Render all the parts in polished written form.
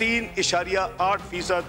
3.8%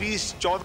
2014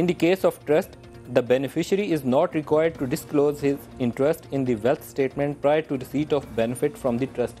in the case of trust, the beneficiary is not required to disclose his interest in the wealth statement prior to receipt of benefit from the trust।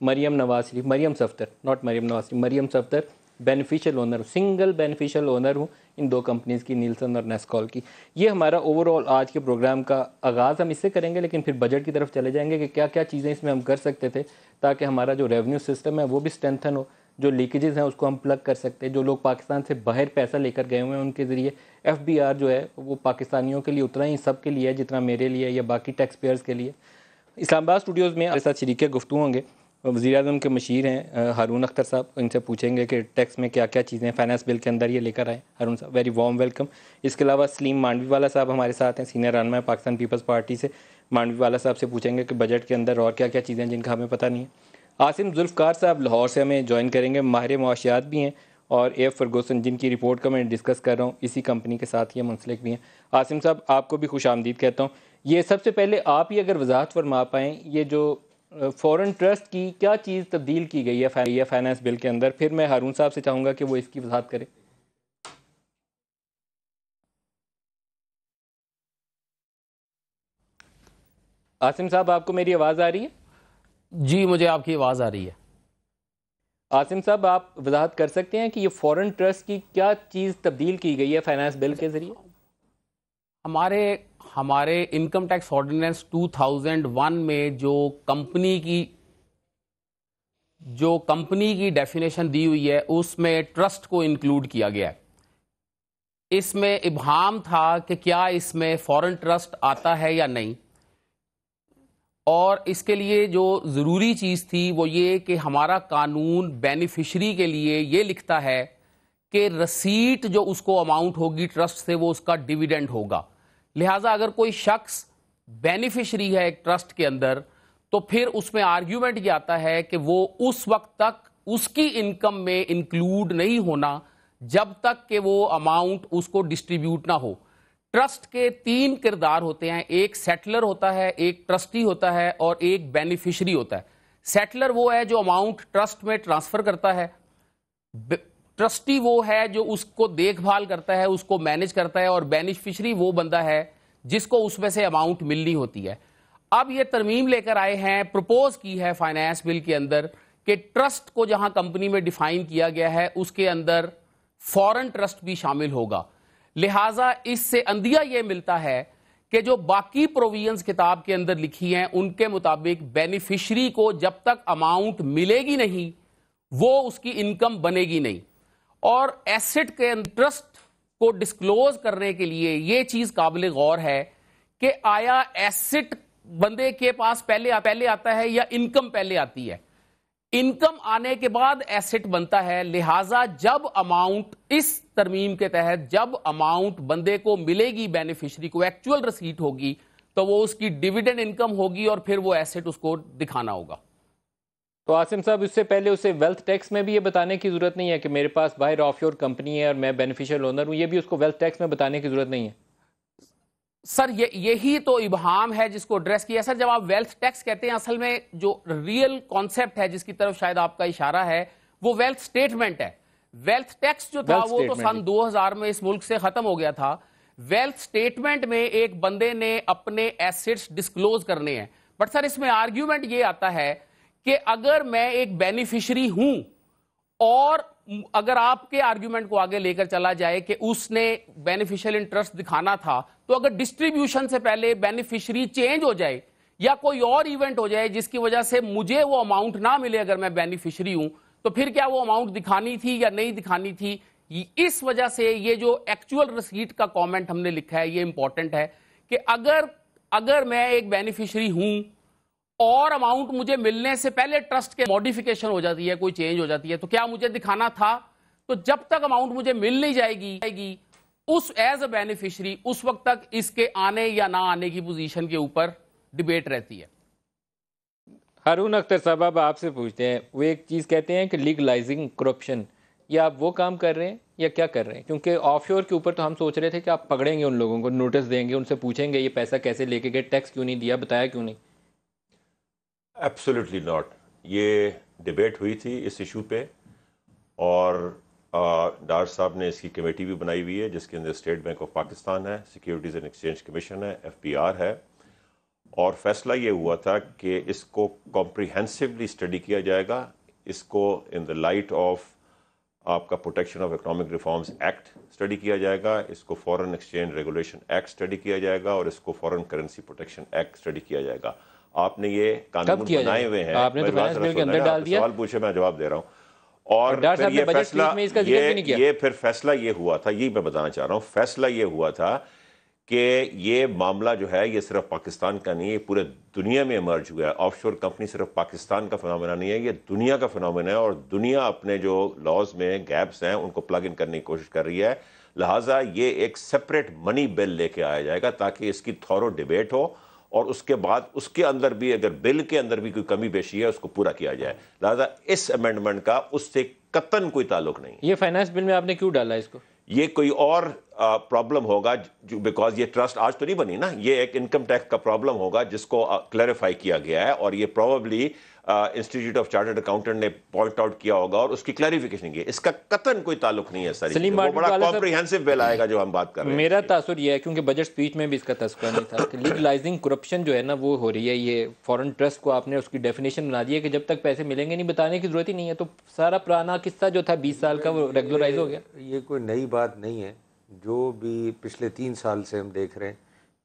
Maryam Nawaz Sharif, Maryam Safdar, not Maryam Nawaz Sharif, Maryam Safdar beneficial owner ہوں، single beneficial owner ہوں ان دو companies کی، Nelson اور نیسکال کی. یہ ہمارا over all آج کے programme کا آغاز ہم اس سے کریں گے، لیکن پھر بجٹ کی طرف چلے جائیں گے کہ کیا کیا چیزیں اس میں ہم کر سکتے تھے تاکہ ہمارا جو ریونیو سسٹم ہے وہ بھی اسٹرینتھن ہو، جو لیکیجز ہیں اس کو ہم پلگ کر سکتے ہیں، جو لوگ پاکستان سے باہر پیسہ لے کر گئے ہوئے ہیں ان کے ذریعے FBR جو ہے وہ پاکستانیوں کے لیے اتنا ہی سب کے لیے ہے جتنا میرے لیے یا باقی ٹیکس پیئرز کے لیے. اسلام آباد اسٹوڈیوز میں ہمارے ساتھ شریک گفتگو ہوں گے وزیر اعظم کے مشیر ہیں ہارون اختر صاحب. ان سے پوچھیں گے کہ ٹیکس میں کیا کیا چیزیں فائنانس بل کے اندر یہ لے کر آئے. ہارون صاحب ویری وارم ویلکم. اس کے علاوہ سلیم مانڈوی والا صاحب ہمارے ساتھ ہیں، سینئر رہنما ہے پاکستان پیپلز پارٹی سے. مانڈوی والا صاحب سے پوچھیں گے کہ بجٹ کے اندر اور کیا کیا چیزیں ہیں جن کا ہمیں پتہ نہیں ہے. عاصم ذوالفقار صاحب لاہور سے ہمیں جوائن کریں گے، ماہر معاشیات بھی ہیں، اور اے ایف فرگوسن جن کی رپورٹ کا میں ڈسکس کر رہا ہوں اسی کمپنی کے ساتھ یہ منسلک بھی ہیں. عاصم صاحب آپ کو بھی خوش آمدید کہتا ہوں. یہ سب سے پہلے آپ ہی اگر وضاحت فرما پائیں یہ جو فورن ٹرسٹ کی کیا چیز تبدیل کی گئی ہے فائنانس بل کے اندر، پھر میں ہارون صاحب سے چاہوں گا کہ وہ اس کی وضاحت کریں. عاصم صاحب آپ کو میری آواز آ رہی ہے؟ جی مجھے آپ کی آواز آ رہی ہے. عاصم صاحب آپ وضاحت کر سکتے ہیں کہ یہ فورن ٹرسٹ کی کیا چیز تبدیل کی گئی ہے فائنانس بل کے ذریعے؟ ہمارے انکم ٹیکس آرڈیننس 2001 میں جو کمپنی کی ڈیفینیشن دی ہوئی ہے اس میں ٹرسٹ کو انکلوڈ کیا گیا ہے. اس میں ابہام تھا کہ کیا اس میں فورن ٹرسٹ آتا ہے یا نہیں، اور اس کے لیے جو ضروری چیز تھی وہ یہ کہ ہمارا قانون بینیفیشری کے لیے یہ لکھتا ہے کہ رسیٹ جو اس کو اماؤنٹ ہوگی ٹرسٹ سے وہ اس کا ڈیویڈنڈ ہوگا. لہٰذا اگر کوئی شخص بینیفیشری ہے ایک ٹرسٹ کے اندر تو پھر اس میں آرگیومنٹ یہ آتا ہے کہ وہ اس وقت تک اس کی انکم میں انکلوڈ نہیں ہونا جب تک کہ وہ اماؤنٹ اس کو ڈسٹریبیوٹ نہ ہو. ٹرسٹ کے 3 کردار ہوتے ہیں، ایک سیٹلر ہوتا ہے، ایک ٹرسٹی ہوتا ہے اور ایک بینیفیشری ہوتا ہے. سیٹلر وہ ہے جو اماؤنٹ ٹرسٹ میں ٹرانسفر کرتا ہے، ٹرسٹی وہ ہے جو اس کو دیکھ بھال کرتا ہے، اس کو مینج کرتا ہے، اور بینیفیشری وہ بندہ ہے جس کو اس میں سے اماؤنٹ ملنی ہوتی ہے. اب یہ ترمیم لے کر آئے ہیں، پروپوز کی ہے فائنانس بل کے اندر کہ ٹرسٹ کو جہاں کمپنی میں ڈیفائن کیا گیا ہے اس کے اندر فورن ٹرسٹ بھی شامل ہوگا. لہٰذا اس سے اندیہ یہ ملتا ہے کہ جو باقی پروویژنز کتاب کے اندر لکھی ہیں ان کے مطابق بینیفیشری کو جب تک اماؤنٹ ملے گی نہیں وہ اس کی انکم بنے گی نہیں. اور ایسٹ کے انٹرسٹ کو ڈسکلوز کرنے کے لیے یہ چیز قابل غور ہے کہ آیا ایسٹ بندے کے پاس پہلے آتا ہے یا انکم پہلے آتی ہے. انکم آنے کے بعد ایسٹ بنتا ہے. لہٰذا جب اماؤنٹ اس ترمیم کے تحت جب اماؤنٹ بندے کو ملے گی بینیفیشری کو ایکچوئل رسیٹ ہوگی تو وہ اس کی ڈیویڈنڈ انکم ہوگی اور پھر وہ ایسٹ اس کو دکھانا ہوگا. تو عاصم صاحب اس سے پہلے اسے ویلتھ ٹیکس میں بھی یہ بتانے کی ضرورت نہیں ہے کہ میرے پاس باہر آف شور کمپنی ہے اور میں بینیفیشل اونر ہوں، یہ بھی اس کو ویلتھ ٹیکس میں بتانے کی ضرورت نہیں ہے؟ سر یہی تو ابہام ہے جس کو ایڈریس کیا. سر جب آپ ویلتھ ٹیکس کہتے ہیں اصل میں جو ریئل کانسیپٹ ہے جس کی طرف شاید آپ کا اشارہ ہے وہ ویلتھ سٹیٹمنٹ ہے. ویلتھ ٹیکس جو تھا وہ تو سن 2000 میں اس ملک سے ختم ہو گیا تھا. ویلتھ سٹیٹمنٹ میں ایک بندے نے اپنے ایسٹس ڈسکلوز کرنے ہیں. بٹ سر اس میں آرگیومنٹ یہ آتا ہے کہ اگر میں ایک بینیفیشری ہوں اور اگر آپ کے آرگیومنٹ کو آگے لے کر چلا جائے کہ اس نے بینیفیشل انٹرسٹ دکھانا تھا تو اگر ڈسٹریبیوشن سے پہلے بینیفیشری چینج ہو جائے یا کوئی اور ایونٹ ہو جائے جس کی وجہ سے مجھے وہ اماؤنٹ نہ ملے اگر میں بینیفیشری ہوں تو پھر کیا وہ اماؤنٹ دکھانی تھی یا نہیں دکھانی تھی. اس وجہ سے یہ جو ایکچوئل رسیٹ کا کامنٹ ہم نے لکھا ہے یہ امپورٹنٹ ہے کہ اگر میں ایک بینیفیشری ہوں اور اماؤنٹ مجھے ملنے سے پہلے ٹرسٹ کے موڈیفیکیشن ہو جاتی ہے، کوئی چینج ہو جاتی ہے، تو کیا مجھے دکھانا تھا؟ تو جب تک اماؤنٹ مجھے مل نہیں جائے گی اس ایز اے بینیفیشری اس وقت تک اس کے آنے یا نہ آنے کی پوزیشن کے اوپر ڈیبیٹ رہتی ہے. ہارون اختر صاحب اب آپ سے پوچھتے ہیں، وہ ایک چیز کہتے ہیں کہ لیگلائزنگ کرپشن، یا آپ وہ کام کر رہے ہیں یا کیا کر رہے ہیں؟ کیونکہ آف شور کے اوپر تو ہم سوچ رہے تھے کہ آپ پکڑیں گے ان لوگوں کو، نوٹس دیں گے، ان سے پوچھیں گے یہ پیسہ کیسے لے کے گئے، ٹیکس کیوں نہیں دیا، بتایا کیوں نہیں. Absolutely not. یہ ڈیبیٹ ہوئی تھی اس ایشو پہ اور ڈار صاحب نے اس کی کمیٹی بھی بنائی ہوئی ہے جس کے another state bank of Pakistan ہے، سیکیورٹیز اینڈ ایکسچینج کمیشن ہے، FBR ہے، اور فیصلہ یہ ہوا تھا کہ اس کو کمپریہنسولی اسٹڈی کیا جائے گا، اس کو ان دا لائٹ آف آپ کا protection of economic reforms act study کیا جائے گا، اس کو foreign exchange regulation act study کیا جائے گا، اور اس کو foreign currency protection act study کیا جائے گا۔ آپ نے یہ قانون بنائے ہوئے ہیں، آپ نے تو فائنانس بل کے اندر ڈال دیا، سوال پوچھے میں جواب دے رہا ہوں۔ اور پھر یہ فیصلہ پھر فیصلہ یہ ہوا تھا، یہی میں بتانا چاہ رہا ہوں، فیصلہ یہ ہوا تھا کہ یہ معاملہ جو ہے یہ صرف پاکستان کا نہیں ہے، پورے دنیا میں ایمرج ہوا ہے۔ آف شور کمپنی صرف پاکستان کا فنومینا نہیں ہے، یہ دنیا کا فنومینا ہے، اور دنیا اپنے جو لاز میں گیپس ہیں ان کو پلگ ان کرنے کی کوشش کر رہی ہے۔ لہٰذا یہ ایک سپریٹ منی بل لے کے آیا جائے گا تاکہ اس کی تھورو ڈیبیٹ ہو، اور اس کے بعد اس کے اندر بھی اگر بل کے اندر بھی کوئی کمی بیشی ہے اس کو پورا کیا جائے۔ لہٰذا اس امینڈمنٹ کا اس سے قطعاً کوئی تعلق نہیں۔ یہ فائنانس بل میں آپ نے کیوں ڈالا اس کو؟ یہ کوئی اور پرابلم ہوگا جو بیکاز یہ ٹرسٹ آج تو نہیں بنی نا، یہ ایک انکم ٹیکس کا پرابلم ہوگا جس کو کلیریفائی کیا گیا ہے، اور یہ probably institute of chartered accountant نے پوائنٹ آؤٹ کیا ہوگا اور اس کی کلیریفیکیشن کی۔ اس کا قطعاً کوئی تعلق نہیں ہے ساری چیزیں، وہ بڑا کمپریہنسو بل آئے گا جو ہم بات کر رہے ہیں۔ میرا تاثر یہ ہے کیونکہ بجٹ سپیچ میں بھی اس کا تذکرہ نہیں تھا کہ لیگلائزنگ کرپشن جو ہے نا وہ ہو رہی ہے۔ یہ فورن ٹرسٹ کو آپ نے اس کی ڈیفینیشن بنا دی ہے کہ جب تک پیسے ملیں گے نہیں بتانے کی ضرورت ہی نہیں ہے، تو سارا پرانا قصہ جو تھا 20 سال کا وہ ریگولرائز ہو گیا۔ یہ کوئی نئی بات نہیں ہے، جو بھی پچھلے 3 سال سے ہم دیکھ رہے ہیں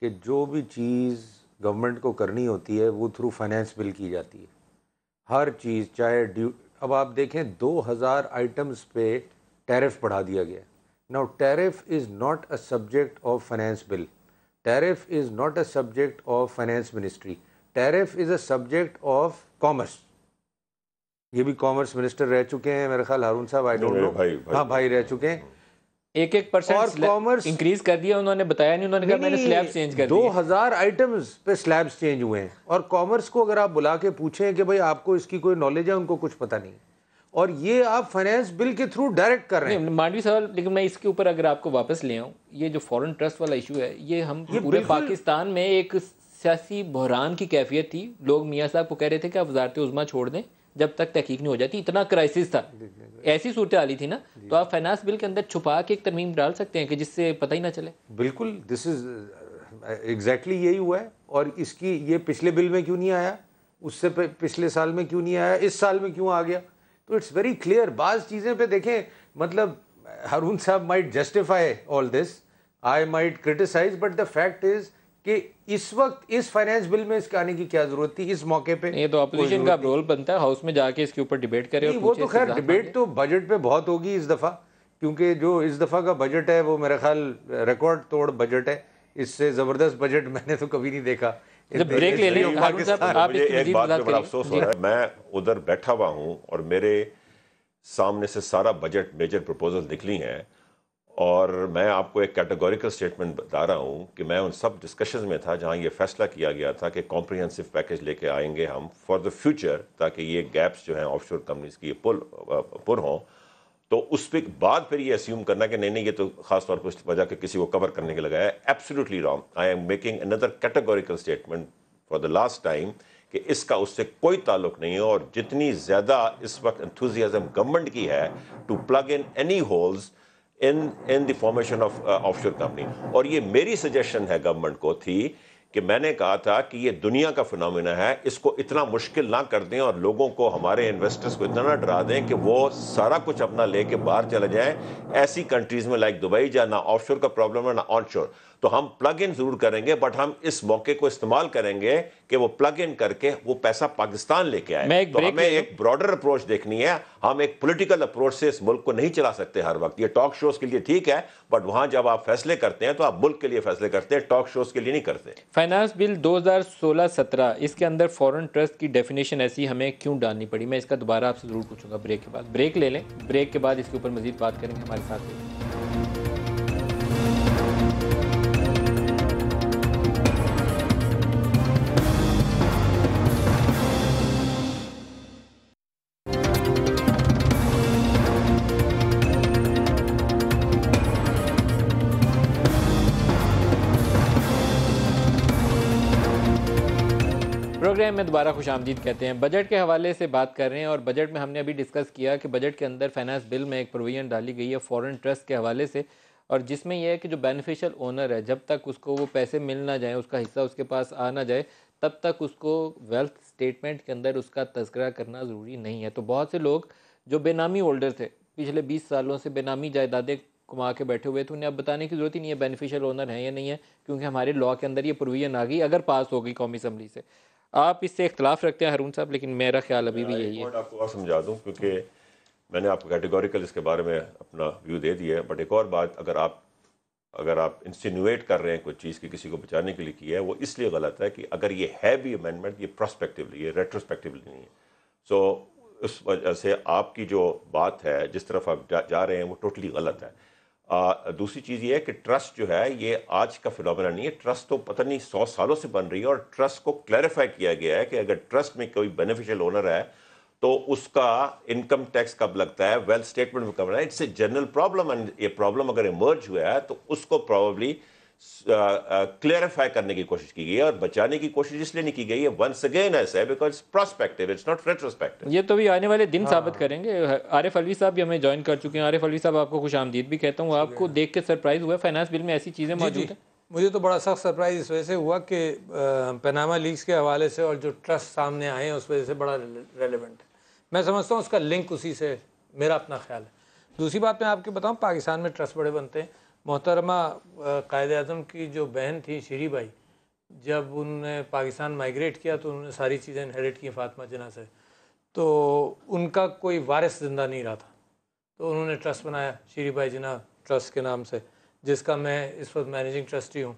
کہ جو بھی چیز گورنمنٹ کو کرنی ہوتی ہے وہ تھرو فائنانس بل کی جاتی ہے۔ ہر چیز چاہے اب آپ دیکھیں 2000 آئٹمز پہ ٹیرف بڑھا دیا گیا۔ Now tariff is not a subject of finance bill, tariff is not a subject of finance ministry, tariff is a subject of commerce. یہ بھی کامرس منسٹر رہ چکے ہیں میرے خیال ہارون صاحب، آئی ڈونٹ نو، ہاں بھائی رہ چکے ہیں۔ 1% انکریز کر دیا انہوں نے، بتایا نہیں، انہوں نے کہا میں نے سلیب چینج کر دی۔ 2000 آئٹمز پہ سلیبس چینج ہوئے ہیں، اور کامرس کو اگر آپ بلا کے پوچھیں کہ بھئی آپ کو اس کی کوئی نالج ہے، ان کو کچھ پتہ نہیں، اور یہ آپ فائنانس بل کے تھرو ڈائریکٹ کر رہے ہیں۔ مانڈوی صاحب، لیکن میں اس کے اوپر اگر آپ کو واپس لے آؤں، یہ جو فورن ٹرسٹ والا ایشو ہے، یہ ہم پورے پاکستان میں ایک سیاسی بحران کی کیفیت تھی۔ لوگ میاں صاحب کو کہہ رہے تھے کہ آپ وزارت عظمیٰ چھوڑ دیں جب تک تحقیق نہیں ہو جاتی، اتنا کرائسس تھا، ایسی صورتحال تھی نا، تو آپ فائنانس بل کے اندر چھپا کے ایک ترمیم ڈال سکتے ہیں کہ جس سے پتہ ہی نہ چلے۔ بالکل، دس از ایگزیکٹلی یہی ہوا ہے، اور اس کی یہ پچھلے بل میں کیوں نہیں آیا، اس سے پچھلے سال میں کیوں نہیں آیا، اس سال میں کیوں آ گیا؟ تو اٹس ویری کلیئر۔ بعض چیزیں پہ دیکھیں، مطلب ہارون صاحب might justify all this, I might criticise, but the fact is کہ اس وقت اس فائنانس بل میں اس کے آنے کی کیا ضرورت تھی اس موقع پہ؟ یہ تو اپوزیشن کا رول بنتا ہے ہاؤس میں جا کے اس کے اوپر ڈیبیٹ کرے۔ وہ تو خیر ڈیبیٹ تو بجٹ پہ بہت ہوگی اس دفعہ، کیونکہ جو اس دفعہ کا بجٹ ہے وہ میرا خیال ریکارڈ توڑ بجٹ ہے، اس سے زبردست بجٹ میں نے تو کبھی نہیں دیکھا۔ بریک لے لیں ہارون صاحب، آپ مجھے ایک بات پہ بڑا افسوس ہو رہا ہے، میں ادھر بیٹھا ہوا ہوں اور میرے سامنے سے سارا بجٹ میجر پروپوزل نکلی ہیں، اور میں آپ کو ایک کیٹیگوریکل سٹیٹمنٹ بتا رہا ہوں کہ میں ان سب ڈسکشنز میں تھا جہاں یہ فیصلہ کیا گیا تھا کہ کمپریہنسو پیکج لے کے آئیں گے ہم فار دا فیوچر، تاکہ یہ گیپس جو ہیں آف شور کمپنیز کی پر ہوں۔ تو اس پہ بعد پھر یہ اسیوم کرنا کہ نہیں یہ تو خاص طور پر اس وجہ کہ کسی کو کور کرنے کے لگایا ہے، absolutely wrong. I am making another categorical statement for the last time کہ اس کا اس سے کوئی تعلق نہیں ہے، اور جتنی زیادہ اس وقت انتھوزیازم گورنمنٹ کی ہے to plug in any holes in the formation of offshore company، اور یہ میری سجیشن ہے گورنمنٹ کو تھی کہ میں نے کہا تھا کہ یہ دنیا کا فنومینا ہے، اس کو اتنا مشکل نہ کر دیں اور لوگوں کو، ہمارے انویسٹرز کو اتنا نہ ڈرا دیں کہ وہ سارا کچھ اپنا لے کے باہر چلے جائیں ایسی کنٹریز میں لائک دبئی، جہاں نہ آف شور کا پرابلم ہے نہ آن شور۔ تو ہم پلگ ان ضرور کریں گے، بٹ ہم اس موقع کو استعمال کریں گے کہ وہ پلگ ان کر کے وہ پیسہ پاکستان لے کے آئے۔ تو ہمیں ایک براڈر اپروچ دیکھنی ہے، ہم ایک پولیٹیکل اپروچ سے اس ملک کو نہیں چلا سکتے ہر وقت۔ یہ ٹاک شوز کے لیے ٹھیک ہے، بٹ وہاں جب آپ فیصلے کرتے ہیں تو آپ ملک کے لیے فیصلے کرتے ہیں، ٹاک شوز کے لیے نہیں کرتے۔ فائنانس بل 2016-17 اس کے اندر فورن ٹرسٹ کی ڈیفینیشن ایسی ہمیں کیوں ڈالنی پڑی؟ میں اس کا دوبارہ آپ سے ضرور پوچھوں گا بریک کے بعد۔ بریک لے لیں، بریک کے بعد اس کے اوپر مزید بات کریں گے، ہمارے ساتھ رہیے۔ پروگرام میں دوبارہ خوش آمدید کہتے ہیں۔ بجٹ کے حوالے سے بات کر رہے ہیں، اور بجٹ میں ہم نے ابھی ڈسکس کیا کہ بجٹ کے اندر فائنانس بل میں ایک پروویژن ڈالی گئی ہے فورن ٹرسٹ کے حوالے سے، اور جس میں یہ ہے کہ جو بینیفیشل اونر ہے جب تک اس کو وہ پیسے مل نہ جائیں، اس کا حصہ اس کے پاس آ نہ جائے، تب تک اس کو ویلتھ سٹیٹمنٹ کے اندر اس کا تذکرہ کرنا ضروری نہیں ہے. تو بہت سے لوگ جو بے نامی ہولڈر تھے پچھلے 20 سالوں سے بے نامی جائیدادیں کما کے بیٹھے ہوئے تھے, انہیں اب بتانے کی ضرورت ہی نہیں ہے بینیفیشل اونر ہیں یا نہیں ہے, کیونکہ ہمارے لاء کے اندر یہ پروویژن آ گئی اگر پاس ہو گئی قومی اسمبلی سے. آپ اس سے اختلاف رکھتے ہیں ہارون صاحب, لیکن میرا خیال ابھی بھی یہی ہے. آپ کو اور سمجھا دوں, کیونکہ میں نے آپ کو کیٹیگوریکل اس کے بارے میں اپنا ویو دے دیا ہے, بٹ ایک اور بات اگر آپ انسینویٹ کر رہے ہیں کوئی چیز کی کسی کو بچانے کے لیے کی ہے, وہ اس لیے غلط ہے کہ اگر یہ ہے بھی امینڈمنٹ, یہ پراسپیکٹیولی, یہ ریٹروسپیکٹیولی نہیں ہے. سو اس وجہ سے آپ کی جو بات ہے, جس طرف آپ جا رہے ہیں, وہ ٹوٹلی غلط ہے. دوسری چیز یہ ہے کہ ٹرسٹ جو ہے یہ آج کا فنومینا نہیں ہے. ٹرسٹ تو پتہ نہیں 100 سالوں سے بن رہی ہے, اور ٹرسٹ کو کلیریفائی کیا گیا ہے کہ اگر ٹرسٹ میں کوئی بینیفیشل اونر ہے تو اس کا انکم ٹیکس کب لگتا ہے, ویلتھ اسٹیٹمنٹ میں کب لگتا ہے. It's a general problem, and یہ پرابلم اگر ایمرج ہوا ہے تو اس کو پرابیبلی کلیئرفائی کرنے کی کوشش کی گئی ہے, اور بچانے کی کوشش اس لیے نہیں کی گئی ہے ونس اگین ایسا ہے بیکاز پراسپیکٹیو, اٹس ناٹ ریٹروسپیکٹیو. یہ تو بھی آنے والے دن ثابت کریں گے. عارف علوی صاحب بھی ہمیں جوائن کر چکے ہیں. عارف علوی صاحب, آپ کو خوش آمدید بھی کہتا ہوں. آپ کو دیکھ کے سرپرائز ہوا فائنانس بل میں ایسی چیزیں موجود ہیں؟ مجھے تو بڑا سخت سرپرائز اس وجہ سے ہوا کہ پاناما لیکس کے حوالے سے اور جو ٹرسٹ سامنے آئے ہیں اس وجہ سے بڑا ریلیونٹ ہے. میں سمجھتا ہوں اس کا لنک اسی سے, میرا اپنا خیال ہے. دوسری بات میں آپ کو بتاؤں, پاکستان میں ٹرسٹ بڑے بنتے ہیں. محترمہ قائد اعظم کی جو بہن تھی شیری بائی, جب انہوں نے پاکستان مائیگریٹ کیا تو انہوں نے ساری چیزیں انہیریٹ کی فاطمہ جناح سے, تو ان کا کوئی وارث زندہ نہیں رہا تھا, تو انہوں نے ٹرسٹ بنایا شیری بائی جناح ٹرسٹ کے نام سے, جس کا میں اس وقت مینیجنگ ٹرسٹی ہوں.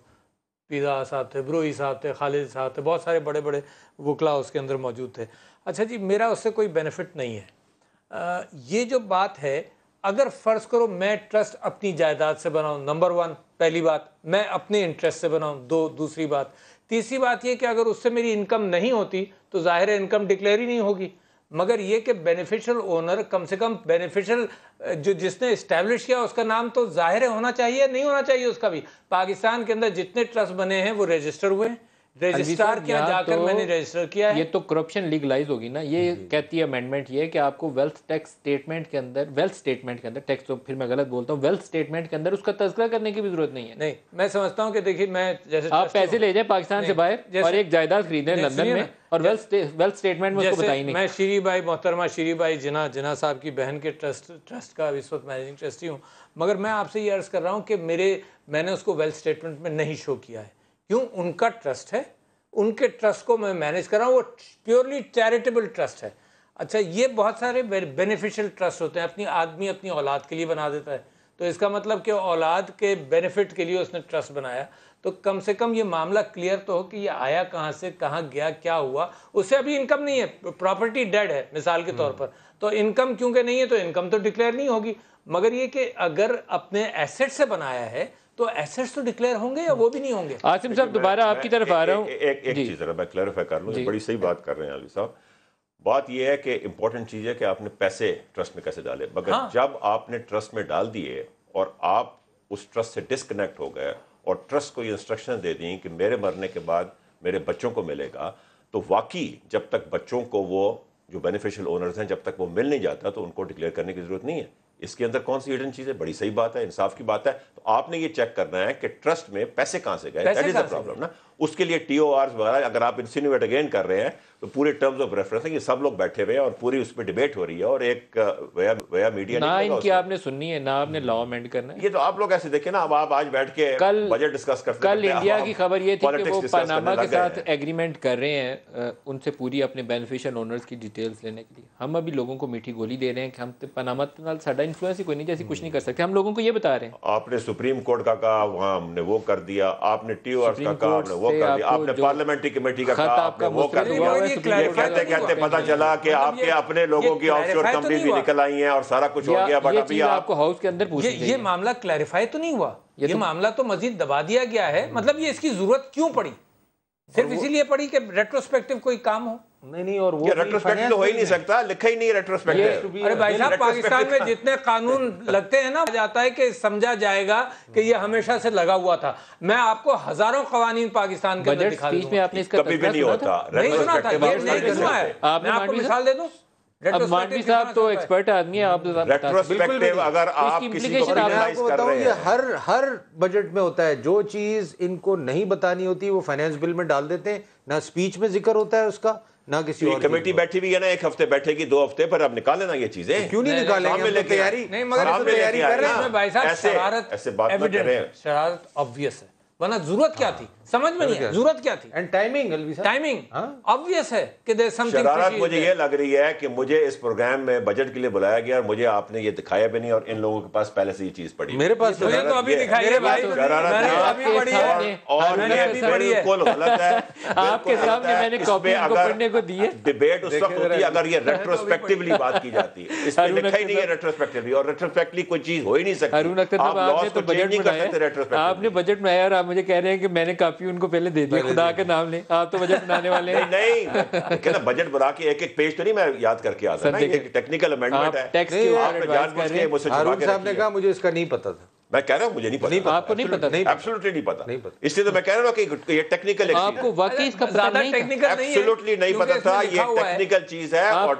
پیزا صاحب تھے, بروئی صاحب تھے, خالد صاحب تھے, بہت سارے بڑے بڑے وکلا اس کے اندر موجود تھے. اچھا جی, میرا اس سے کوئی بینیفٹ نہیں ہے. یہ جو بات ہے, اگر فرض کرو میں ٹرسٹ اپنی جائیداد سے بناؤں, نمبر 1 پہلی بات, میں اپنے انٹرسٹ سے بناؤں, دوسری بات, تیسری بات یہ کہ اگر اس سے میری انکم نہیں ہوتی تو ظاہر انکم ڈکلیئر ہی نہیں ہوگی. مگر یہ کہ بینیفیشل اونر کم سے کم بینیفیشل جو جس نے اسٹیبلش کیا اس کا نام تو ظاہر ہونا چاہیے, نہیں ہونا چاہیے اس کا بھی. پاکستان کے اندر جتنے ٹرسٹ بنے ہیں وہ رجسٹر ہوئے ہیں, رجسٹرار کے یہاں جا کر میں نے رجسٹر کیا ہے. یہ تو کرپشن لیگلائز ہوگی نا. یہ کہتی ہے امینڈمنٹ یہ کہ آپ کو ویلتھ ٹیکس اسٹیٹمنٹ کے اندر, ویلتھ اسٹیٹمنٹ کے اندر, ٹیکس تو پھر میں غلط بولتا ہوں, ویلتھ اسٹیٹمنٹ کے اندر اس کا تذکرہ کرنے کی بھی ضرورت نہیں ہے. نہیں, میں سمجھتا ہوں کہ دیکھیے, میں جیسے آپ پیسے لے جائیں پاکستان سے باہر اور ایک جائیداد خریدیں لندن میں, اور ویلتھ اسٹیٹمنٹ میں اس کو بتائی نہیں. میں شیری بائی, محترمہ شیری بائی جناح صاحب کی بہن کے ٹرسٹ کا اس وقت مینیجنگ ٹرسٹی ہوں, مگر میں آپ سے یہ عرض کر رہا ہوں کہ میں نے اس کو ویلتھ اسٹیٹمنٹ میں نہیں شو کیا ہے. کیوں؟ ان کا ٹرسٹ ہے, ان کے ٹرسٹ کو میں مینیج کر رہا ہوں, وہ پیورلی چیریٹیبل ٹرسٹ ہے. اچھا, یہ بہت سارے بینیفیشل ٹرسٹ ہوتے ہیں, آدمی اپنی اولاد کے لیے بنا دیتا ہے, تو اس کا مطلب کہ اولاد کے بینیفٹ کے لیے اس نے ٹرسٹ بنایا, تو کم سے کم یہ معاملہ کلیئر تو ہو کہ یہ آیا کہاں سے, کہاں گیا, کیا ہوا. اس سے ابھی انکم نہیں ہے, پراپرٹی ڈیڈ ہے مثال کے طور پر, تو انکم کیونکہ نہیں ہے تو انکم تو ڈکلیئر نہیں ہوگی. مگر یہ کہ اگر اپنے ایسٹ سے بنایا ہے تو ایسٹس تو ڈکلیئر ہوں گے یا وہ بھی نہیں ہوں گے. عاصم صاحب, دوبارہ آپ کی طرف آ رہا ہوں. ایک چیز ذرا میں کلیریفائی کر لوں, بڑی صحیح بات کر رہے ہیں علی صاحب. بات یہ ہے کہ امپورٹنٹ چیز ہے کہ آپ نے پیسے ٹرسٹ میں کیسے ڈالے. مگر جب آپ نے ٹرسٹ میں ڈال دیے اور آپ اس ٹرسٹ سے ڈسکنیکٹ ہو گئے اور ٹرسٹ کو یہ انسٹرکشن دے دیں کہ میرے مرنے کے بعد میرے بچوں کو ملے گا, تو واقعی جب تک بچوں کو وہ جو بینیفیشل اونرز ہیں جب تک وہ مل نہیں جاتا تو ان کو ڈکلیئر کرنے کی ضرورت نہیں ہے. اس کے اندر کون سی ہڈن چیز ہے؟ بڑی صحیح بات ہے, انصاف کی بات ہے. تو آپ نے یہ چیک کرنا ہے کہ ٹرسٹ میں پیسے کہاں سے گئے, دیٹ از دی پرابلم نا. اس کے لیے ٹی او آرز وغیرہ اگر آپ انسینویٹ اگین کر رہے ہیں تو پورے ٹرمز آف ریفرنس ہیں, یہ سب لوگ بیٹھے ہوئے ہیں اور پوری اس پہ ڈیبیٹ ہو رہی ہے, اور ایک ویا میڈیا نہ ان کی آپ نے سننی ہے, نہ آپ نے لا امینڈ کرنا ہے. یہ تو آپ لوگ ایسے دیکھیں نا, اب آپ آج بیٹھ کے بجٹ ڈسکس کرتے ہیں. کل انڈیا کی خبر یہ تھی کہ وہ پاناما کے ساتھ ایگریمنٹ کر رہے ہیں ان سے پوری اپنے بینیفیشل اونرز کی ڈیٹیلز لینے کے لیے. ہم ابھی لوگوں کو میٹھی گولی دے رہے ہیں کہ ہم پاناما نال ساڈا انفلوئنس ہی کوئی نہیں, جیسے کچھ نہیں کر سکتے. ہم لوگوں کو یہ بتا رہے ہیں. آپ نے سپریم کورٹ کا کہا, وہاں ہم نے وہ کر دیا. آپ نے ٹی او آر کا کہا, آپ نے وہ کر دیا. آپ نے پارلیمنٹری کمیٹی کا کہا, آپ نے وہ کر دیا. کہتے کہتے پتہ چلا کہ آپ کے اپنے لوگوں کی آف شور کمپنی بھی نکل آئی ہیں اور سارا کچھ ہو گیا. بٹ ابھی آپ کو ہاؤس کے اندر پوچھنی چاہیے, یہ معاملہ کلیریفائی تو نہیں ہوا, یہ معاملہ تو مزید دبا دیا گیا ہے. مطلب یہ اس کی ضرورت کیوں پڑی؟ صرف اسی لیے پڑی کہ ریٹروسپیکٹیو کوئی کام ہو. نہیں, اور وہ ریٹروسپیکٹیو تو ہو ہی نہیں سکتا, لکھا ہی نہیں ریٹروسپیکٹیو. ارے بھائی صاحب, پاکستان میں جتنے قانون لگتے ہیں نا, جاتا ہے کہ سمجھا جائے گا کہ یہ ہمیشہ سے لگا ہوا تھا. میں آپ کو ہزاروں قوانین پاکستان کے اندر دکھا دوں گا, میں آپ نے اس کا کبھی بھی نہیں ہوتا. نہیں سنا تھا, یہ نہیں سنا ہے. میں آپ کو مثال دے دوں, اب مانوی صاحب تو ایکسپرٹ آدمی ہے, آپ ریٹروسپیکٹو اگر آپ کسی کو کریٹیسائز کر رہے ہیں, ہر بجٹ میں ہوتا ہے, جو چیز ان کو نہیں بتانی ہوتی وہ فائنانس بل میں ڈال دیتے ہیں, نہ اسپیچ میں ذکر ہوتا ہے اس کا, نہ کسی اور کمیٹی بیٹھی ہوئی ہے نا, ایک ہفتے بیٹھے گی 2 ہفتے پر اب نکال لینا یہ چیزیں, کیوں نہیں نکالیں گے, تیاری نہیں مگر تیاری کر رہے ہیں بھائی صاحب. شرارت ایسے بات نہ کریں, شرارت obvious ہے, ورنہ ضرورت کیا تھی, سمجھ میں نہیں ہے ضرورت کیا تھی. اینڈ ٹائمنگ obvious ہے کہ شرارت مجھے یہ لگ رہی ہے کہ مجھے اس پروگرام میں بجٹ کے لیے بلایا گیا اور مجھے آپ نے یہ دکھایا بھی نہیں, اور ان لوگوں کے پاس پہلے سے یہ چیز پڑی, میرے پاس تو ابھی دکھائی ہے بھائی, اور بالکل غلط ہے. آپ کے سامنے میں نے کاپی ان کو پڑھنے کو دی ہے. ڈیبیٹ اس وقت ہوتی ہے اگر یہ ریٹروسپیکٹیولی بات کی جاتی ہے, اس میں لکھا ہی نہیں ہے ریٹروسپیکٹیولی, اور ریٹروسپیکٹلی کوئی چیز ہو ہی نہیں سکتی. ہارون اختر صاحب, آپ نے تو بجٹ بنایا, آپ نے بجٹ بنایا اور آپ مجھے کہہ رہے ہیں کہ میں نے کاپی ان کو پہلے دے دی, خدا کے نام لیں, آپ تو بجٹ بنانے والے ہیں. نہیں کہنا بجٹ بنا کے ایک پیج تو نہیں میں یاد کر کے آتا نا, یہ ٹیکنیکل امینڈمنٹ ہے. ٹیکس کے اوپر ایڈوائز کر رہے ہیں. ہارون صاحب نے کہا مجھے اس کا نہیں پتا تھا, میں کہہ رہا ہوں مجھے نہیں پتا, آپ کو نہیں پتا, ایبسولوٹلی نہیں پتا, اس لیے تو میں کہہ رہا ہوں کہ یہ ٹیکنیکل آپ کو واقعی اس کا پتہ نہیں تھا, ایبسولوٹلی نہیں پتا تھا, یہ ٹیکنیکل چیز ہے. اور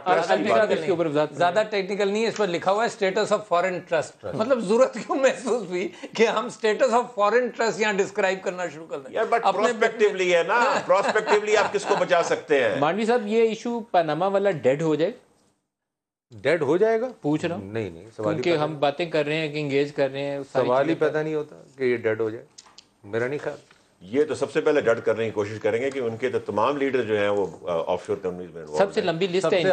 زیادہ ٹیکنیکل نہیں ہے, اس پر لکھا ہوا ہے اسٹیٹس آف فارن ٹرسٹ. مطلب ضرورت کیوں محسوس ہوئی کہ ہم اسٹیٹس آف فارن ٹرسٹ یہاں ڈسکرائب کرنا شروع کر دیں. یار بٹ پروسپیکٹیولی ہے نا, پروسپیکٹیولی آپ کس کو بچا سکتے ہیں. مانوی صاحب یہ ایشو پاناما والا ڈیڈ ہو جائے, ڈیڈ ہو جائے گا, پوچھ رہا ہوں. نہیں کیونکہ ہم باتیں کر رہے ہیں کہ انگیج کر رہے ہیں, سوال ہی پیدا نہیں ہوتا کہ یہ ڈیڈ ہو جائے, میرا نہیں خیال. یہ تو سب سے پہلے ڈٹ کرنے کی کوشش کریں گے کہ ان کے تو تمام لیڈر جو ہیں وہ آف شور کمپنیز میں سب سے لمبی لسٹ ہے,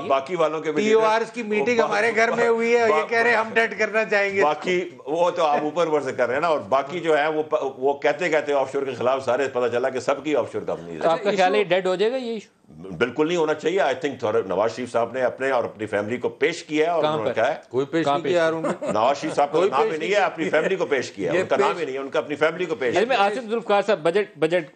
باقی والوں کے ٹی او آرز کی میٹنگ ہمارے گھر میں ہوئی ہے, یہ کہہ رہے ہیں ہم ڈیٹ کرنا چاہیں گے. باقی وہ تو آپ اوپر سے کر رہے ہیں نا, اور باقی جو ہے وہ کہتے آف شور کے خلاف سارے پتہ چلا کہ سب کی آف شور کمپنیز. آپ کا خیال ہے ڈیڈ ہو جائے گا یہ ایشو؟ بالکل نہیں ہونا چاہیے. آئی تھنک نواز شریف صاحب نے اپنے اور اپنی فیملی کو پیش کیا ہے, اور انہوں نے کہا ہے کوئی پیش نہیں کیا یار, نواز شریف صاحب کا نام ہی نہیں ہے, اپنی فیملی کو پیش کیا ہے, ان کا نام ہی نہیں ہے, ان کا اپنی فیملی کو پیش کیا. عاصم ذوالفقار صاحب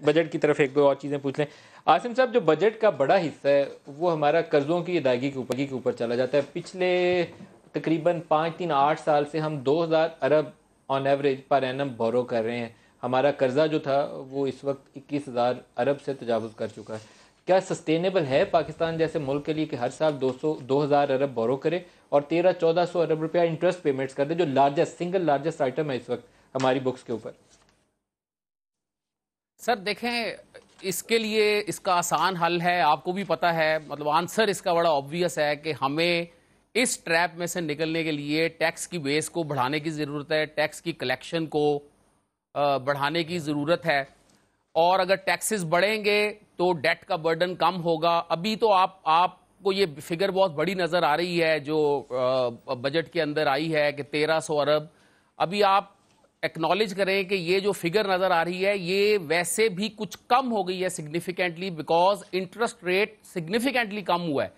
بجٹ کی طرف ایک دو اور چیزیں پوچھ لیں. عاصم صاحب, جو بجٹ کا بڑا حصہ ہے وہ ہمارا قرضوں کی ادائیگی کے اوپر چلا جاتا ہے. پچھلے تقریباً 5-8 سال سے ہم 2000 ارب on average per annum borrow کر رہے ہیں. ہمارا قرضہ جو تھا وہ اس وقت 21,000 ارب سے تجاوز کر چکا ہے. کیا سسٹینیبل ہے پاکستان جیسے ملک کے لیے کہ ہر سال 2000 ارب بورو کرے اور 1300-1400 ارب روپیہ انٹرسٹ پیمنٹس کر دے, جو سنگل لارجسٹ آئٹم ہے اس وقت ہماری بکس کے اوپر؟ سر دیکھیں, اس کے لیے اس کا آسان حل ہے, آپ کو بھی پتہ ہے, مطلب آنسر اس کا بڑا آبویس ہے کہ ہمیں اس ٹریپ میں سے نکلنے کے لیے ٹیکس کی بیس کو بڑھانے کی ضرورت ہے, ٹیکس کی کلیکشن کو بڑھانے کی ضرورت ہے, اور اگر ٹیکسز بڑھیں گے تو ڈیٹ کا برڈن کم ہوگا. ابھی تو آپ کو یہ فگر بہت بڑی نظر آ رہی ہے جو بجٹ کے اندر آئی ہے کہ 1300 ارب. ابھی آپ ایکنالج کریں کہ یہ جو فگر نظر آ رہی ہے یہ ویسے بھی کچھ کم ہو گئی ہے significantly, because interest rate significantly کم ہوا ہے.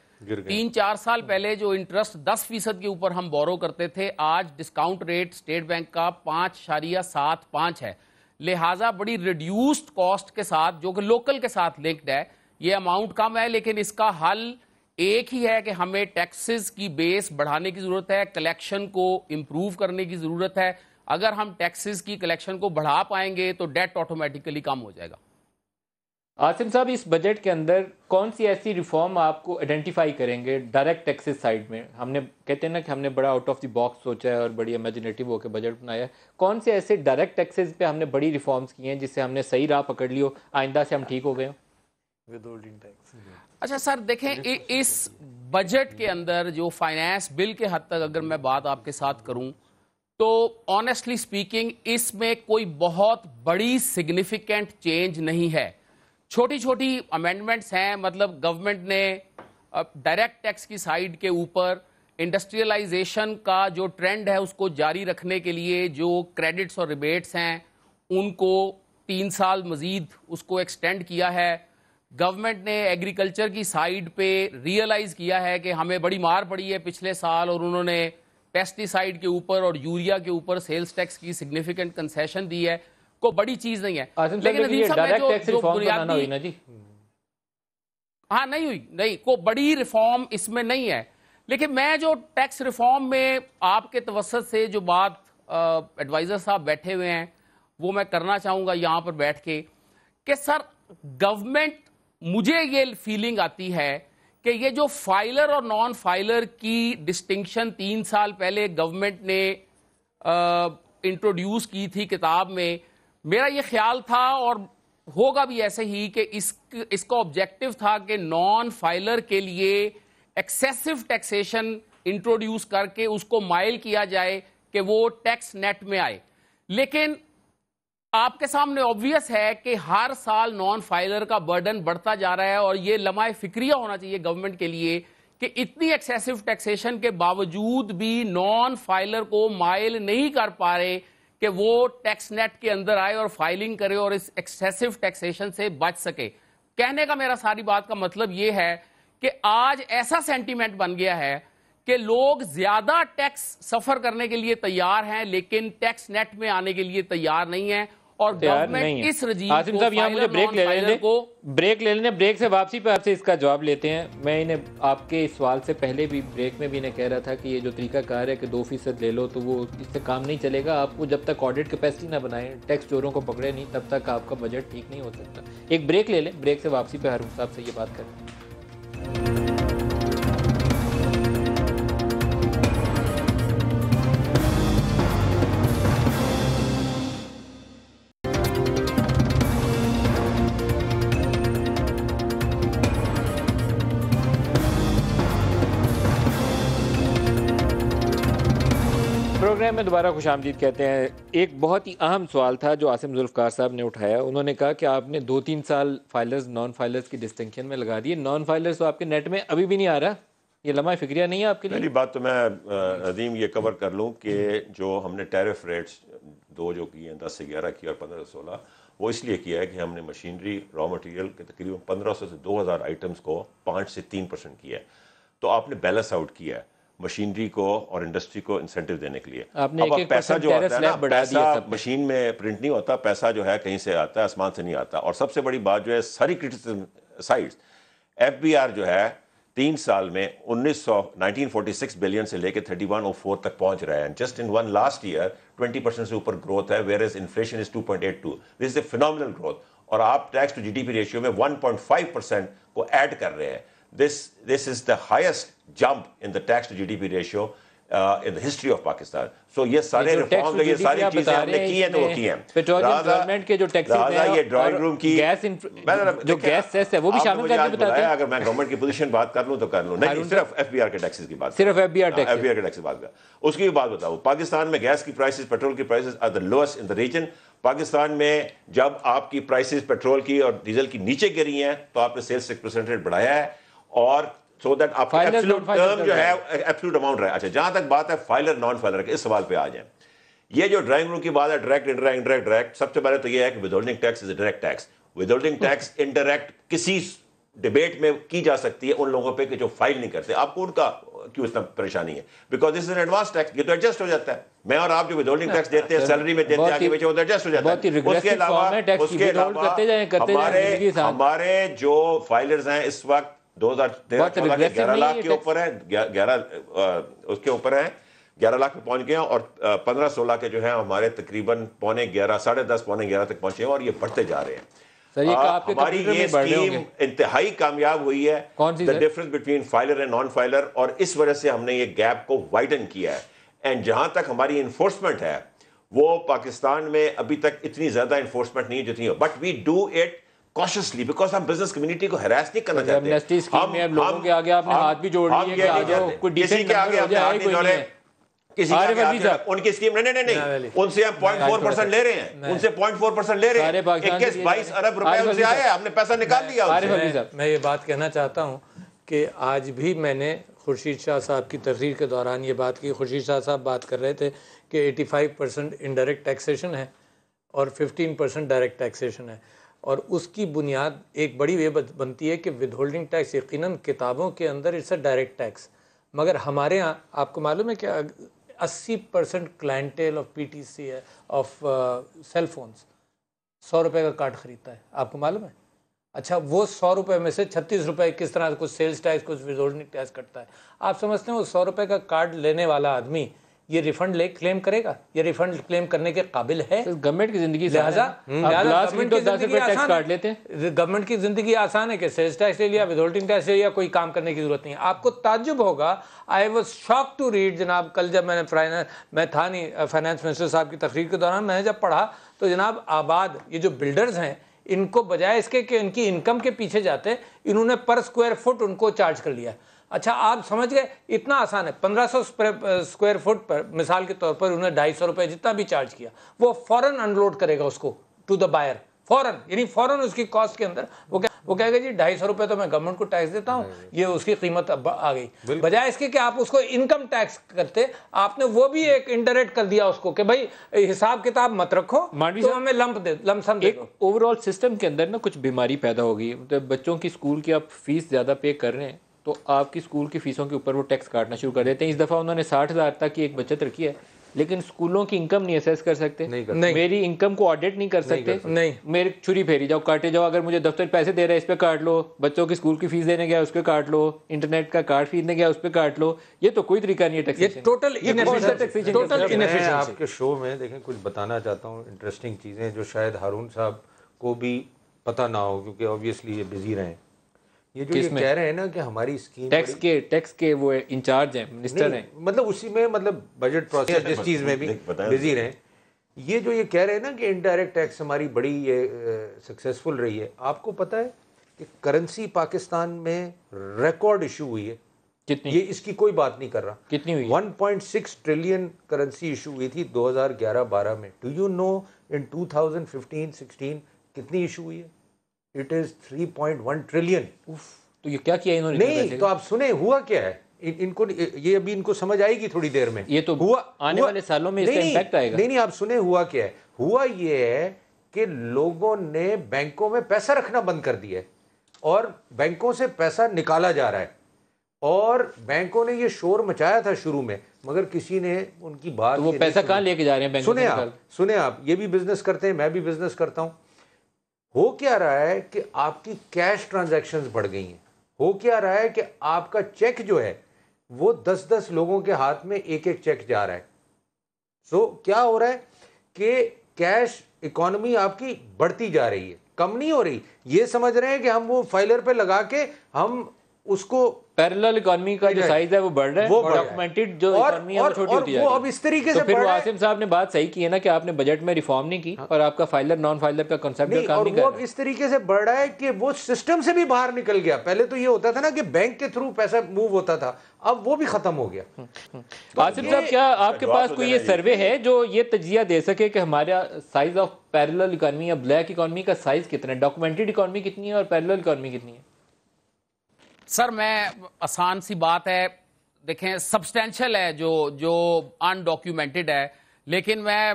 3-4 سال پہلے جو انٹرسٹ 10% کے اوپر ہم بورو کرتے تھے, آج ڈسکاؤنٹ ریٹ اسٹیٹ بینک کا 5.75 ہے. لہٰذا بڑی ریڈیوسڈ کاسٹ کے ساتھ, جو کہ لوکل کے ساتھ لنکڈ ہے, یہ اماؤنٹ کم ہے. لیکن اس کا حل ایک ہی ہے کہ ہمیں ٹیکسز کی بیس بڑھانے کی ضرورت ہے, کلیکشن کو امپروو کرنے کی ضرورت ہے. اگر ہم ٹیکسز کی کلیکشن کو بڑھا پائیں گے تو ڈیٹ آٹومیٹیکلی کم ہو جائے گا. عاصم صاحب, اس بجٹ کے اندر کون سی ایسی ریفارم آپ کو آئیڈینٹیفائی کریں گے ڈائریکٹ ٹیکسز سائڈ میں؟ ہم نے کہتے ہیں نا کہ ہم نے بڑا آؤٹ آف دی باکس سوچا ہے اور بڑی امیجنیٹو ہو کے بجٹ بنایا ہے. کون سے ایسے ڈائریکٹ ٹیکسز پہ ہم نے بڑی ریفارمز کی ہیں جس سے ہم نے صحیح راہ پکڑ لی ہو, آئندہ سے ہم ٹھیک ہو گئے ہوں؟ اچھا سر دیکھیں, اس بجٹ کے اندر جو فائنانس بل کے حد تک اگر میں بات آپ کے ساتھ کروں تو آنیسٹلی سپیکنگ اس میں کوئی بہت بڑی سگنیفیکنٹ چینج نہیں ہے. چھوٹی چھوٹی امینڈمنٹس ہیں. مطلب گورنمنٹ نے ڈائریکٹ ٹیکس کی سائیڈ کے اوپر انڈسٹریلائزیشن کا جو ٹرینڈ ہے اس کو جاری رکھنے کے لیے جو کریڈٹس اور ریبیٹس ہیں ان کو 3 سال مزید اس کو ایکسٹینڈ کیا ہے. گورنمنٹ نے ایگریکلچر کی سائیڈ پہ ریئلائز کیا ہے کہ ہمیں بڑی مار پڑی ہے پچھلے سال, اور انہوں نے پیسٹی سائیڈ کے اوپر اور یوریا کے اوپر سیلز ٹیکس کی سگنیفیکنٹ کنسیشن دی ہے. کوئی بڑی چیز نہیں ہے. لیکن ہاں نہیں ہوئی, نہیں کوئی بڑی ریفارم اس میں نہیں ہے. لیکن میں جو ٹیکس ریفارم میں آپ کے توسط سے جو بات ایڈوائزر صاحب بیٹھے ہوئے ہیں وہ میں کرنا چاہوں گا یہاں پر بیٹھ کے, کہ سر گورنمنٹ, مجھے یہ فیلنگ آتی ہے کہ یہ جو فائلر اور نان فائلر کی ڈسٹنکشن 3 سال پہلے گورنمنٹ نے انٹروڈیوس کی تھی کتاب میں، میرا یہ خیال تھا اور ہوگا بھی ایسے ہی کہ اس کا آبجیکٹو تھا کہ نان فائلر کے لیے ایکسیسو ٹیکسیشن انٹروڈیوس کر کے اس کو مائل کیا جائے کہ وہ ٹیکس نیٹ میں آئے. لیکن آپ کے سامنے obvious ہے کہ ہر سال نان فائلر کا برڈن بڑھتا جا رہا ہے، اور یہ لمحہ فکریہ ہونا چاہیے گورنمنٹ کے لیے کہ اتنی ایکسیسو ٹیکسیشن کے باوجود بھی نان فائلر کو مائل نہیں کر پا رہے کہ وہ ٹیکس نیٹ کے اندر آئے اور فائلنگ کرے اور اس ایکسیسو ٹیکسیشن سے بچ سکے. کہنے کا میرا ساری بات کا مطلب یہ ہے کہ آج ایسا سینٹیمنٹ بن گیا ہے کہ لوگ زیادہ ٹیکس سفر کرنے کے لیے تیار ہیں لیکن ٹیکس نیٹ میں آنے کے لیے تیار نہیں ہیں، اور گورنمنٹ اس رجیم عاصم صاحب یہاں مجھے بریک لے لینے، بریک سے واپسی پہ آپ سے اس کا جواب لیتے ہیں. میں انہیں آپ کے سوال سے پہلے بھی بریک میں بھی انہیں کہہ رہا تھا کہ یہ جو طریقہ کار ہے کہ 2% لے لو تو وہ اس سے کام نہیں چلے گا. آپ کو جب تک آڈٹ کیپیسٹی نہ بنائیں، ٹیکس چوروں کو پکڑے نہیں، تب تک آپ کا بجٹ ٹھیک نہیں ہو سکتا. ایک بریک لے لیں، بریک سے واپسی پہ ہارون صاحب سے یہ بات کریں. پروگرام میں دوبارہ خوش آمدید کہتے ہیں. ایک بہت ہی اہم سوال تھا جو عاصم ذوالفقار صاحب نے اٹھایا. انہوں نے کہا کہ آپ نے 2-3 سال فائلرز نان فائلرز کی ڈسٹنکشن میں لگا دی. نان فائلرز تو آپ کے نیٹ میں ابھی بھی نہیں آ رہا. یہ لمحہ فکریہ نہیں ہے آپ کے لیے؟ پہلی بات تو میں عظیم یہ کور کر لوں کہ جو ہم نے ٹیرف ریٹس 2 جو کی ہیں 10 سے 11 کی اور 15 سے 16، وہ اس لیے کیا ہے کہ ہم نے مشینری را مٹیریل کے تقریباً 1500 سے 2000 آئٹمس کو 5 سے 3% کیا ہے. تو آپ نے بیلنس آؤٹ کیا ہے مشینری کو اور انڈسٹری کو انسینٹیو دینے کے لیے. اب پیسہ جو ہوتا ہے نا، پیسہ مشین میں پرنٹ نہیں ہوتا، پیسہ جو ہے کہیں سے آتا ہے، آسمان سے نہیں آتا. اور سب سے بڑی بات جو ہے ساری criticism sides, F B R جو ہے 3 سال میں 1946 بلین سے لے کے 3104 تک پہنچ رہا ہے. Just in one last year 20% سے اوپر گروتھ ہے، whereas inflation is 2.82. This is a phenomenal growth. اور آپ tax to G D P ratio میں 1.5% کو ایڈ کر رہے ہیں. This is the highest jump in the tax to GDP ratio in the history of Pakistan. So یہ سارے reform یہ ساری چیزیں ہم نے کی ہیں تو وہ کی ہیں. پیٹرولیم گورنمنٹ کے جو ٹیکسز ہیں یہ ڈرائنگ روم کی جو گیس سیس ہے وہ بھی شامل کر کے بتاتے ہیں. اگر میں گورنمنٹ کی پوزیشن بات کر لوں تو کر لوں، نہیں صرف ایف بی آر کے ٹیکسز کی بات، صرف ایف بی آر کے ٹیکس کی بات کر اس کی بات بتاؤ. پاکستان میں گیس کی پرائسز، پیٹرول کی prices are the lowest in the region. Pakistan میں جب آپ کی پرائسز پیٹرول کی اور ڈیزل کی نیچے گری ہیں تو آپ نے سیلز 6% بڑھایا ہے، اور سو دیٹ آپ کا ایبسولوٹ ٹرم جو ہے ایبسولوٹ اماؤنٹ رہا ہے. اچھا، جہاں تک بات ہے فائلر نان فائلر کے، اس سوال پہ آ جائیں. یہ جو ڈرائنگ روم کی بات ہے ڈائریکٹ انڈائریکٹ، سب سے پہلے تو یہ ہے کہ withholding tax is a direct tax. Withholding tax indirect کسی ڈیبیٹ میں کی جا سکتی ہے ان لوگوں پہ کہ جو فائل نہیں کرتے. آپ کو ان کا کیوں اتنا پریشانی ہے؟ Because this is an advance tax. یہ تو ایڈجسٹ ہو جاتا ہے. میں اور آپ جو ود ہولڈنگ ٹیکس دیتے ہیں سیلری میں دیتے ہیں آگے پیچھے، وہ تو ایڈجسٹ ہو جاتا ہے. ہمارے جو فائلرز ہیں اس وقت 2013 کے 11 لاکھ کے اوپر ہے، 11 اس کے اوپر ہے، 11 لاکھ پہ پہنچ گئے ہیں، اور 15-16 کے جو ہیں ہمارے تقریباً 10:15 10:30 11 تک پہنچے ہیں، اور یہ بڑھتے جا رہے ہیں. ہماری یہ اسکیم انتہائی کامیاب ہوئی ہے، the difference between filer and non filer, اور اس وجہ سے ہم نے یہ گیپ کو وائڈن کیا ہے. اینڈ جہاں تک ہماری انفورسمنٹ ہے وہ پاکستان میں ابھی تک اتنی زیادہ انفورسمنٹ نہیں جتنی ہو، but we do it cautiously because ہم بزنس کمیونٹی کو ہیراس نہیں کرنا چاہتے. ایمنسٹی اسکیم میں اب لوگوں کے آگے آپ نے ہاتھ بھی جوڑ لیے کہ آ جاؤ، کوئی ڈیسنٹ نمبر ہو جائے، کوئی نہیں ہے. کسی کے ان کی اسکیم نہیں، ان سے ہم 0.4% لے رہے ہیں، ان سے 0.4% لے رہے ہیں. 21-22 ارب روپے ان سے آئے ہیں، ہم نے پیسہ نکال لیا. میں یہ بات کہنا چاہتا ہوں کہ آج بھی میں نے خورشید شاہ صاحب کی تقریر کے دوران یہ بات کی. خورشید شاہ صاحب بات کر رہے تھے کہ 85% انڈائریکٹ ٹیکسیشن ہے اور 15% ڈائریکٹ ٹیکسیشن ہے، اور اس کی بنیاد ایک بڑی یہ بنتی ہے کہ ود ہولڈنگ ٹیکس یقیناً کتابوں کے اندر اٹس اے ڈائریکٹ ٹیکس، مگر ہمارے ہاں آپ کو معلوم ہے کہ 80% کلائنٹیل آف پی ٹی سی ہے، آف سیل فونز 100 روپے کا کارڈ خریدتا ہے. آپ کو معلوم ہے؟ اچھا، وہ 100 روپے میں سے 36 روپے کس طرح کچھ سیلز ٹیکس، کچھ ود ہولڈنگ ٹیکس کٹتا ہے. آپ سمجھتے ہیں وہ 100 روپے کا کارڈ لینے والا آدمی یہ ریفنڈ کلیم کرے گا؟ یہ ریفنڈ کلیم کرنے کے قابل ہے؟ گورنمنٹ کی زندگی لہٰذا گورنمنٹ کی زندگی آسان ہے کہ سیلز ٹیکس لے لیا، ودہولڈنگ ٹیکس لے لیا، کوئی کام کرنے کی ضرورت نہیں ہے. آپ کو تعجب ہوگا، I was shock to read جناب، کل جب میں تھا نہیں فائنانس منسٹر صاحب کی تقریر کے دوران، میں نے جب پڑھا تو جناب آباد یہ جو بلڈرز ہیں ان کو بجائے اس کے کہ ان کی انکم کے پیچھے جاتے، انہوں نے پر اسکوائر فٹ ان کو چارج کر لیا. اچھا آپ سمجھ گئے اتنا آسان ہے. 1500 اسکوائر فٹ پر مثال کے طور پر انہوں نے 250 روپے جتنا بھی چارج کیا، وہ فوراً انلوڈ کرے گا اس کو ٹو دا بائر، فوراً، یعنی فوراً اس کی کاسٹ کے اندر وہ کہے گا جی 250 روپے تو میں گورنمنٹ کو ٹیکس دیتا ہوں، یہ اس کی قیمت اب آ گئی. بجائے اس کے کہ آپ اس کو انکم ٹیکس کرتے، آپ نے وہ بھی ایک انڈائریکٹ کر دیا اس کو کہ بھائی حساب کتاب مت رکھو، تو ہمیں لم سم دے دو. اوور آل سسٹم کے اندر نا کچھ بیماری پیدا ہو گئی. بچوں کی اسکول کی آپ فیس زیادہ پے کر رہے ہیں تو آپ کی اسکول کی فیسوں کے اوپر وہ ٹیکس کاٹنا شروع کر دیتے ہیں. اس دفعہ انہوں نے 60,000 تک کی ایک بچت رکھی ہے، لیکن اسکولوں کی انکم نہیں اسیس کر سکتے، میری انکم کو آڈٹ نہیں کر سکتے، میرے چھری پھیری جاؤ، کاٹے جاؤ. اگر مجھے دفتر پیسے دے رہا ہے اس پہ کاٹ لو، بچوں کی اسکول کی فیس دینے گیا اس پہ کاٹ لو، انٹرنیٹ کا کارڈ خریدنے گیا اس پہ کاٹ لو. یہ تو کوئی طریقہ نہیں ہے ٹیکسیشن. ٹوٹل انیفیشنسی. میں آپ کے شو میں دیکھیں کچھ بتانا چاہتا ہوں انٹرسٹنگ چیزیں جو شاید ہارون صاحب کو بھی پتہ نہ ہو، کیونکہ اوبیسلی یہ بزی رہے ہیں. یہ جو یہ کہہ رہے ہیں نا کہ ہماری اسکیم ٹیکس کے وہ انچارج ہیں، منسٹر ہیں، مطلب اسی میں مطلب بجٹ پروسیس جس چیز میں بھی بزی رہیں. یہ جو یہ کہہ رہے ہیں نا کہ انڈائریکٹ ٹیکس ہماری بڑی یہ سکسیسفل رہی ہے. آپ کو پتہ ہے کہ کرنسی پاکستان میں ریکارڈ ایشو ہوئی ہے کتنی؟ یہ اس کی کوئی بات نہیں کر رہا. کتنی ہوئی؟ 1.6 ٹریلین کرنسی ایشو ہوئی تھی 2011-12 میں. ڈو یو نو ان 2015-16 کتنی ایشو ہوئی ہے؟ It is 3.1 trillion. تو یہ کیا کیا انہوں نے؟ نہیں تو آپ سنیں ہوا کیا ہے ان کو، یہ ابھی ان کو سمجھ آئے گی تھوڑی دیر میں. یہ تو ہوا آنے والے سالوں میں اس کا امپیکٹ آئے گا. نہیں آپ سنیں ہوا کیا ہے. ہوا یہ ہے کہ لوگوں نے بینکوں میں پیسہ رکھنا بند کر دیا ہے اور بینکوں سے پیسہ نکالا جا رہا ہے. اور بینکوں نے یہ شور مچایا تھا شروع میں، مگر کسی نے ان کی بات، وہ پیسہ کہاں لے کے جا رہے ہیں بینک؟ سنیں آپ، یہ بھی بزنس کرتے ہیں، میں بھی بزنس کرتا ہوں. ہو کیا رہا ہے کہ آپ کی کیش ٹرانزیکشنز بڑھ گئی ہیں. ہو کیا رہا ہے کہ آپ کا چیک جو ہے وہ 10 لوگوں کے ہاتھ میں ایک چیک جا رہا ہے. سو کیا ہو رہا ہے کہ کیش اکانومی آپ کی بڑھتی جا رہی ہے، کم نہیں ہو رہی. یہ سمجھ رہے ہیں کہ ہم وہ فائلر پہ لگا کے ہم اس کو پیرلل اکانومی کا جو سائز ہے وہ بڑھ رہا ہے، ڈاکومنٹڈ جو اکانومی ہے وہ چھوٹی ہوتی جا رہی ہے. اب اس طریقے سے پھر عاصم صاحب نے بات صحیح کی ہے نا کہ آپ نے بجٹ میں ریفارم نہیں کی اور آپ کا فائلر نان فائلر کا کنسپٹ کام نہیں کر رہا. اور وہ اس طریقے سے بڑھ رہا ہے کہ وہ سسٹم سے بھی باہر نکل گیا. پہلے تو یہ ہوتا تھا نا کہ بینک کے تھرو پیسہ موو ہوتا تھا، اب وہ بھی ختم ہو گیا. عاصم صاحب کیا آپ کے پاس کوئی یہ سروے ہے جو یہ تجزیہ دے سکے کہ ہمارا سائز آف پیرلل اکانومی یا بلیک اکانومی کا سائز کتنا ہے، ڈاکومنٹڈ اکانومی کتنی ہے اور پیرلل اکانومی کتنی ہے؟ سر میں آسان سی بات ہے، دیکھیں سبسٹینشل ہے جو ان ڈاکیومنٹڈ ہے، لیکن میں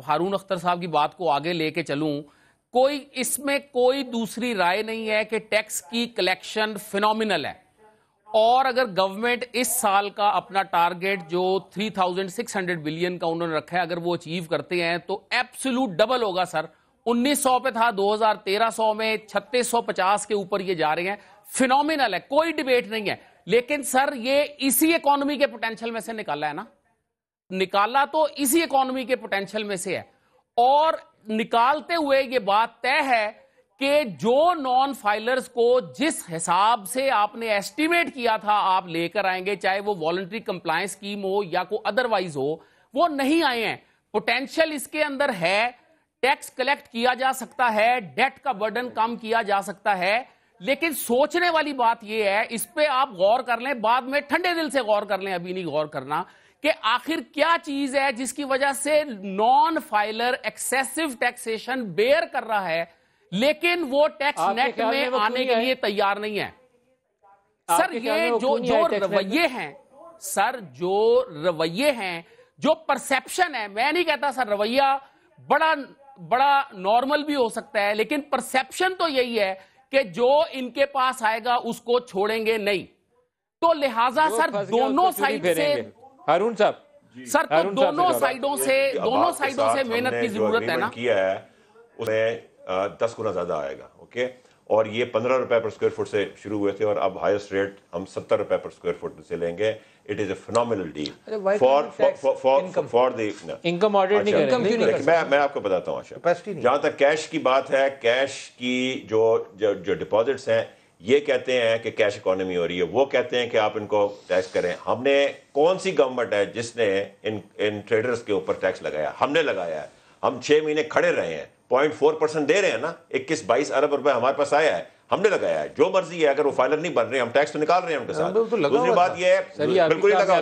ہارون اختر صاحب کی بات کو آگے لے کے چلوں. کوئی اس میں کوئی دوسری رائے نہیں ہے کہ ٹیکس کی کلیکشن فینومینل ہے، اور اگر گورنمنٹ اس سال کا اپنا ٹارگٹ جو 3600 بلین کا انہوں نے رکھا ہے اگر وہ اچیو کرتے ہیں تو ایبسولوٹ ڈبل ہوگا. سر 1900 پہ تھا، 2300 میں 3650 کے اوپر یہ جا رہے ہیں. فینومینل ہے، کوئی ڈیبیٹ نہیں ہے. لیکن سر یہ اسی اکانومی کے پوٹینشل میں سے نکالا ہے نا، نکالا تو اسی اکانومی کے پوٹینشل میں سے ہے. اور نکالتے ہوئے یہ بات طے ہے کہ جو نان فائلرز کو جس حساب سے آپ نے ایسٹیمیٹ کیا تھا آپ لے کر آئیں گے، چاہے وہ والنٹری کمپلائنس اسکیم ہو یا کوئی ادروائز ہو، وہ نہیں آئے ہیں. پوٹینشل اس کے اندر ہے، ٹیکس کلیکٹ کیا جا سکتا ہے، ڈیٹ کا برڈن کم کیا جا سکتا ہے. لیکن سوچنے والی بات یہ ہے، اس پہ آپ غور کر لیں، بعد میں ٹھنڈے دل سے غور کر لیں، ابھی نہیں غور کرنا، کہ آخر کیا چیز ہے جس کی وجہ سے non filer excessive taxation bear کر رہا ہے لیکن وہ ٹیکس نیٹ میں آنے کے لیے تیار نہیں ہے. سر یہ جو رویے ہیں، سر جو رویے ہیں، جو پرسیپشن ہے، میں نہیں کہتا سر رویہ بڑا نارمل بھی ہو سکتا ہے، لیکن پرسیپشن تو یہی ہے کہ جو ان کے پاس آئے گا اس کو چھوڑیں گے نہیں. تو لہٰذا سر دونوں سائڈ سے ہارون صاحب، سر تو دونوں سائڈوں سے محنت کی ضرورت ہے نا. کیا ہے اس میں 10 گنا زیادہ آئے گا. اوکے، اور یہ 15 روپے پر اسکوائر فٹ سے شروع ہوئے تھے اور اب ہائیسٹ ریٹ ہم 70 روپے پر اسکوائر فٹ سے لیں گے. it is a phenomenal deal why can't tax for the income audit نہیں income کیوں نہیں اچھا، میں آپ کو بتاتا ہوں آشا، جہاں تک کیش کی بات ہے، کیش کی جو ڈپازٹس ہیں یہ کہتے ہیں کہ کیش اکانومی ہو رہی ہے، وہ کہتے ہیں کہ آپ ان کو ٹیکس کریں. ہم نے کون سی گورنمنٹ ہے جس نے ان ٹریڈرز کے اوپر ٹیکس لگایا؟ ہم نے لگایا ہے. ہم 6 مہینے کھڑے رہے ہیں، 0.4% دے رہے ہیں نا. 21-22 ارب روپے ہمارے پاس آیا ہے، ہم نے لگایا ہے. جو مرضی ہے، اگر وہ فائلر نہیں بن رہے ہم ٹیکس تو نکال رہے ہیں ان کے ساتھ. دوسری بات یہ ہے بالکل ہی لگا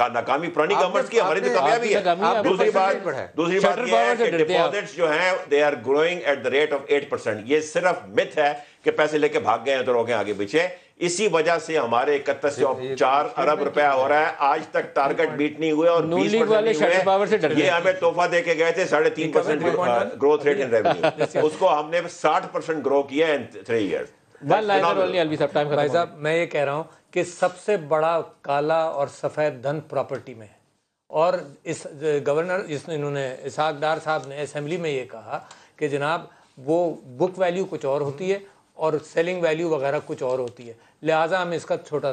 ناکامی پرانی گورنمنٹ کی، ہماری تو کامیابی ہے. دوسری بات یہ ہے کہ ڈپازٹس جو ہیں they are growing at the rate of 8%. یہ صرف متھ ہے کہ پیسے لے کے بھاگ گئے ہیں تو روکیں آگے پیچھے. اسی وجہ سے ہمارے 31.4 ارب روپیہ ہو رہا ہے. آج تک ٹارگٹ بیٹ نہیں ہوئے اور 20% یہ ہمیں تحفہ دے کے گئے تھے 3.5% گروتھ ریٹ ان ریونیو. اس کو ہم نے 60% گرو کیا ہے ان 3 ایئرز. بھائی صاحب میں یہ کہہ رہا ہوں کہ سب سے بڑا کالا اور سفید دھن پراپرٹی میں ہے. اور اس گورنر انہوں نے اسحاق ڈار صاحب نے اسمبلی میں یہ کہا کہ جناب وہ بک ویلیو کچھ اور ہوتی ہے اور سیلنگ ویلیو وغیرہ کچھ اور ہوتی ہے، لہٰذا ہم اس کا چھوٹا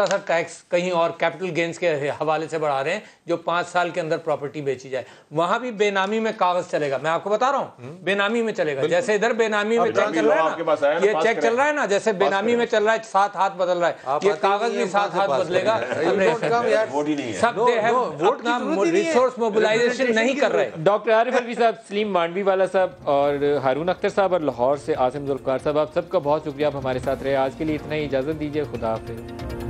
سا ٹیکس کہیں اور کیپٹل گینز کے حوالے سے بڑھا رہے ہیں جو 5 سال کے اندر پراپرٹی بیچی جائے. وہاں بھی بے نامی میں کاغذ چلے گا. میں آپ کو بتا رہا ہوں بے نامی میں چلے گا. جیسے ادھر بے نامی میں چیک چل رہا ہے نا، یہ چیک چل رہا ہے نا، جیسے بے نامی میں چل رہا ہے 7 ہاتھ بدل رہا ہے، یہ کاغذ بھی 7 ہاتھ بدلے گا. سب اپنا ریسورس موبلائزیشن نہیں کر رہے. ڈاکٹر عارف الوی صاحب، سلیم مانڈوی والا صاحب اور ہارون اختر صاحب اور لاہور سے عاصم ذوالفقار صاحب، آپ سب کا بہت شکریہ، آپ ہمارے ساتھ رہے. آج کے لیے اتنا ہی، اجازت دیجیے، خدا حافظ.